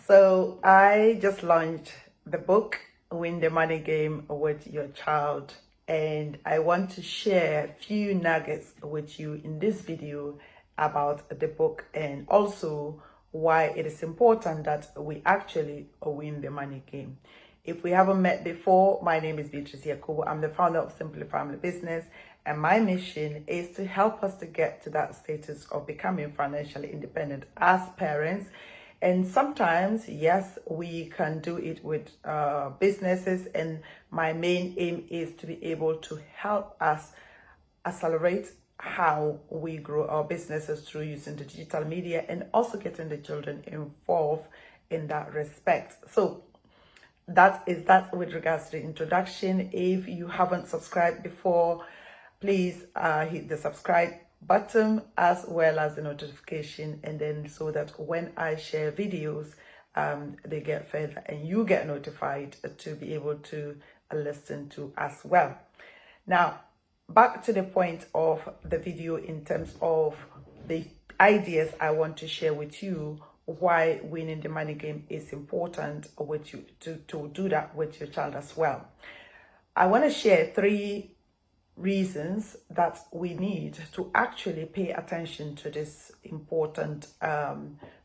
So I just launched the book, Win the Money Game with Your Child. And I want to share a few nuggets with you in this video about the book and also why it is important that we actually win the money game. If we haven't met before, my name is Beatrice Yakubu. I'm the founder of Simply Family Business, and my mission is to help us to get to that status of becoming financially independent as parents. And sometimes, yes, we can do it with businesses, and my main aim is to be able to help us accelerate how we grow our businesses through using the digital media and also getting the children involved in that respect. So that is that with regards to the introduction. If you haven't subscribed before, please hit the subscribe button as well as the notification, and then so that when I share videos, they get further and you get notified to be able to listen to as well. Now, back to the point of the video in terms of the ideas I want to share with you, why winning the money game is important with you to do that with your child as well. I want to share 3 reasons that we need to actually pay attention to this important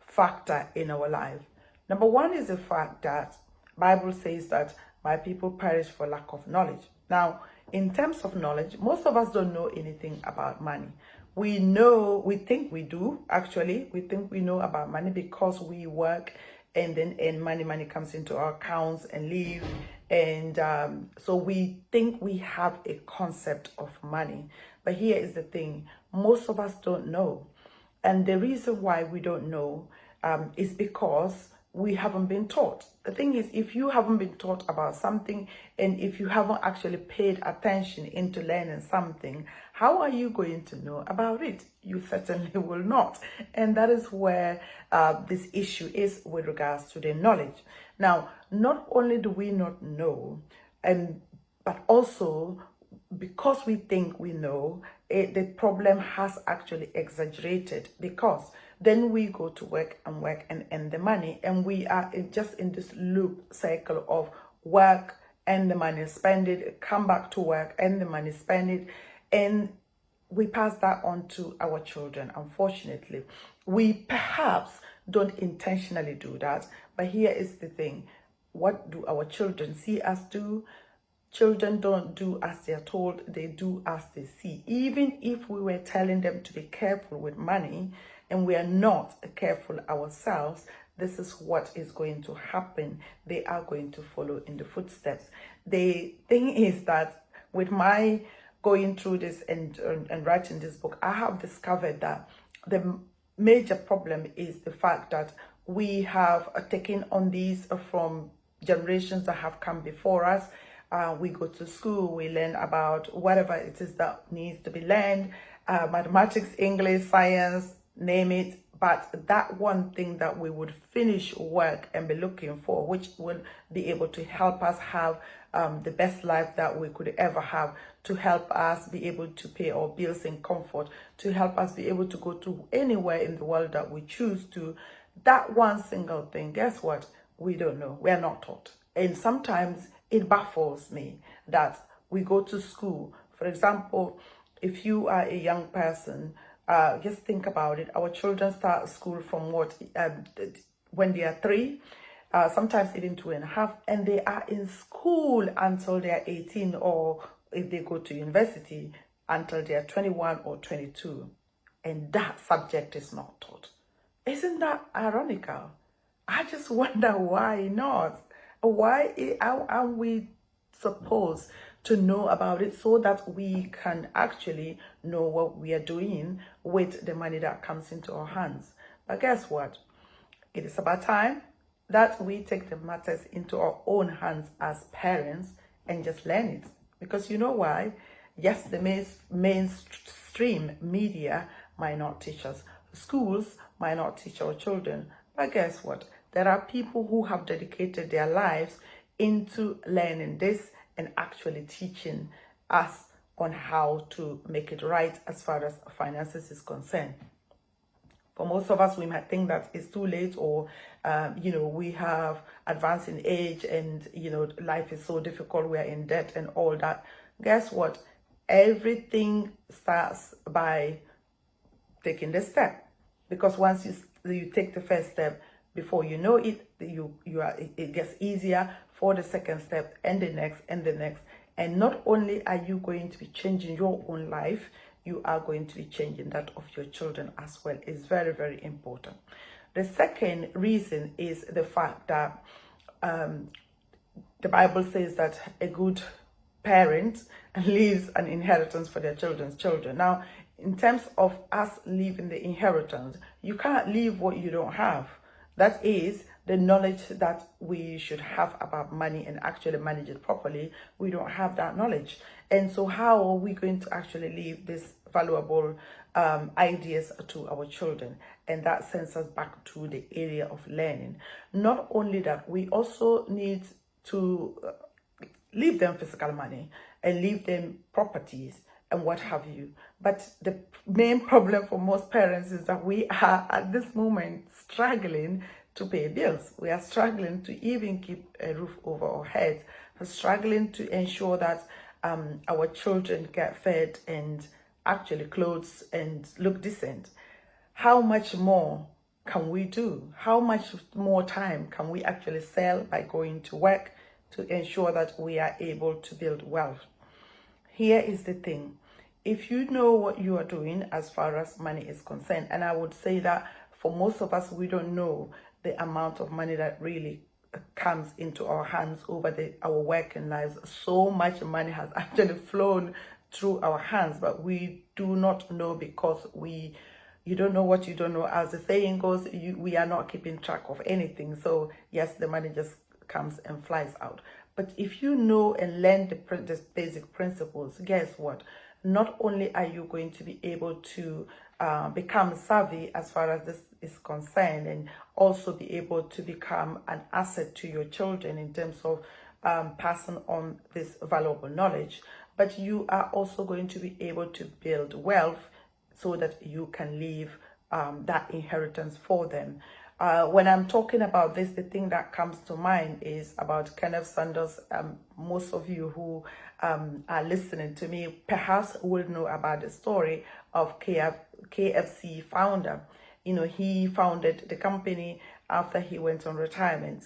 factor in our life. Number 1 is the fact that Bible says that my people perish for lack of knowledge. Now, in terms of knowledge, most of us don't know anything about money. We think we do, actually. We think we know about money because we work and then money comes into our accounts and leave. And so we think we have a concept of money. But here is the thing, most of us don't know. And the reason why we don't know is because we haven't been taught. The thing is, if you haven't been taught about something and if you haven't actually paid attention into learning something, how are you going to know about it? You certainly will not. And that is where this issue is with regards to the knowledge. Now, not only do we not know, but also because we think we know, the problem has actually exaggerated, because then we go to work and earn the money, and we are just in this loop cycle of work, earn the money, spend it, come back to work, earn the money, spend it, and we pass that on to our children. Unfortunately, we perhaps don't intentionally do that, but here is the thing. What do our children see us do? Children don't do as they're told, they do as they see. Even if we were telling them to be careful with money and we are not careful ourselves, this is what is going to happen. They are going to follow in the footsteps. The thing is that with my going through this and writing this book, I have discovered that the major problem is the fact that we have taken on these from generations that have come before us. We go to school, we learn about whatever it is that needs to be learned, mathematics, English, science, name it. But that one thing that we would finish work and be looking for, which will be able to help us have the best life that we could ever have, to help us be able to pay our bills in comfort, to help us be able to go to anywhere in the world that we choose to, that one single thing, guess what? We don't know. We are not taught. And sometimes it baffles me that we go to school. For example, if you are a young person, just think about it. Our children start school from when they are 3, sometimes even 2.5, and they are in school until they are 18, or if they go to university, until they are 21 or 22. And that subject is not taught. Isn't that ironical? I just wonder why not. Why are we supposed to know about it so that we can actually know what we are doing with the money that comes into our hands? But guess what? It is about time that we take the matters into our own hands as parents and just learn it. Because you know why? Yes, the mainstream media might not teach us. Schools might not teach our children. But guess what? There are people who have dedicated their lives into learning this and actually teaching us on how to make it right as far as finances is concerned. For most of us, we might think that it's too late, or we have advanced in age, and life is so difficult, we are in debt and all that. Guess what? Everything starts by taking the step, because once you take the first step, before you know it, it gets easier for the second step, and the next, and the next. And not only are you going to be changing your own life, you are going to be changing that of your children as well. It's very, very important. The second reason is the fact that the Bible says that a good parent leaves an inheritance for their children's children. Now, in terms of us leaving the inheritance, you can't leave what you don't have. That is the knowledge that we should have about money and actually manage it properly. We don't have that knowledge. And so how are we going to actually leave these valuable ideas to our children? And that sends us back to the area of learning. Not only that, we also need to leave them physical money and leave them properties and what have you. But the main problem for most parents is that we are at this moment struggling to pay bills. We are struggling to even keep a roof over our heads. We're struggling to ensure that our children get fed and actually clothes and look decent. How much more can we do? How much more time can we actually sell by going to work to ensure that we are able to build wealth? Here is the thing. If you know what you are doing as far as money is concerned, and I would say that for most of us, we don't know the amount of money that really comes into our hands over our working lives. So much money has actually flown through our hands, but we do not know, because you don't know what you don't know. As the saying goes, we are not keeping track of anything. So yes, the money just comes and flies out. But if you know and learn the basic principles, guess what? Not only are you going to be able to become savvy as far as this is concerned, and also be able to become an asset to your children in terms of passing on this valuable knowledge, but you are also going to be able to build wealth so that you can leave that inheritance for them. When I'm talking about this, the thing that comes to mind is about Kenneth Sanders. Most of you who are listening to me perhaps will know about the story of KFC founder. He founded the company after he went on retirement.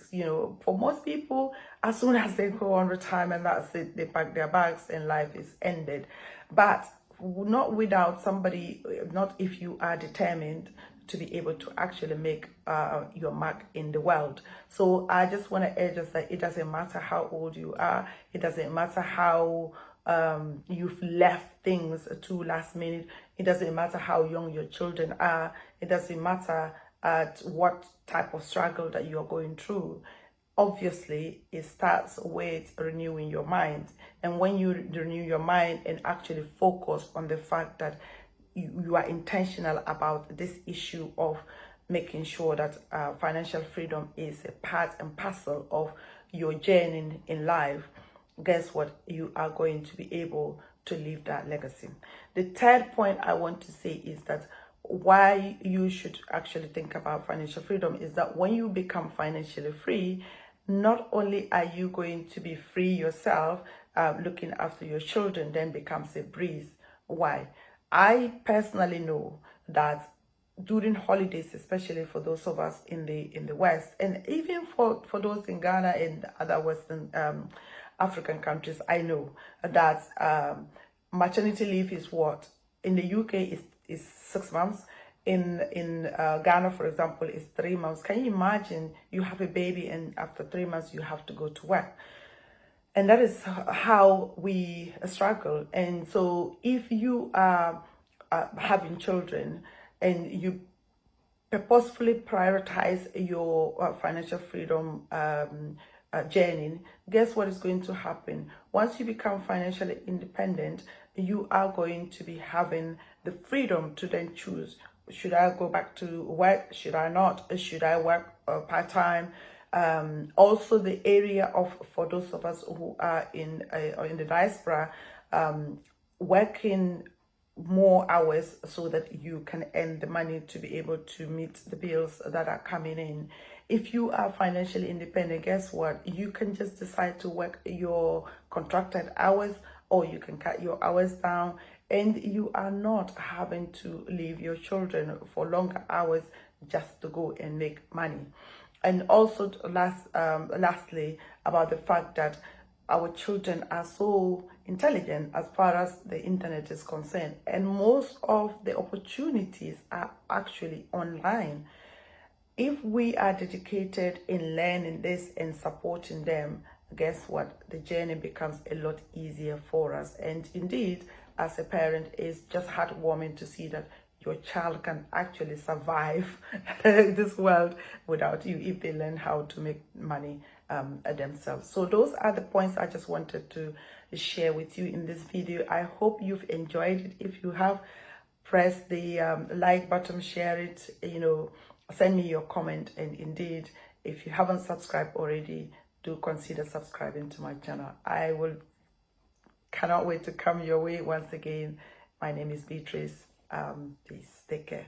For most people, as soon as they go on retirement, that's it, they pack their bags and life is ended. But not without somebody, not if you are determined to be able to actually make your mark in the world. So I just want to urge us that it doesn't matter how old you are, it doesn't matter how you've left things to last minute, it doesn't matter how young your children are, it doesn't matter at what type of struggle that you're going through. Obviously, it starts with renewing your mind. And when you renew your mind and actually focus on the fact that you are intentional about this issue of making sure that financial freedom is a part and parcel of your journey in life, guess what? You are going to be able to leave that legacy. The third point I want to say is that why you should actually think about financial freedom is that when you become financially free, not only are you going to be free yourself, looking after your children then becomes a breeze. Why? I personally know that during holidays, especially for those of us in the West, and even for those in Ghana and other Western African countries, I know that maternity leave is what? In the UK is 6 months. In Ghana, for example, is 3 months. Can you imagine you have a baby and after 3 months you have to go to work? And that is how we struggle. And so if you are having children and you purposefully prioritize your financial freedom journey, guess what is going to happen? Once you become financially independent, you are going to be having the freedom to then choose. Should I go back to work? Should I not? Should I work part-time? Also the area of, for those of us who are in the diaspora, working more hours so that you can earn the money to be able to meet the bills that are coming in. If you are financially independent, guess what? You can just decide to work your contracted hours, or you can cut your hours down, and you are not having to leave your children for longer hours just to go and make money. And also lastly, about the fact that our children are so intelligent as far as the internet is concerned, and most of the opportunities are actually online. If we are dedicated in learning this and supporting them, guess what? The journey becomes a lot easier for us. And indeed, as a parent, it's just heartwarming to see that your child can actually survive this world without you if they learn how to make money themselves. So those are the points I just wanted to share with you in this video. I hope you've enjoyed it. If you have, press the like button, share it, send me your comment. And indeed, if you haven't subscribed already, do consider subscribing to my channel. Cannot wait to come your way once again. My name is Beatrice. Please take care.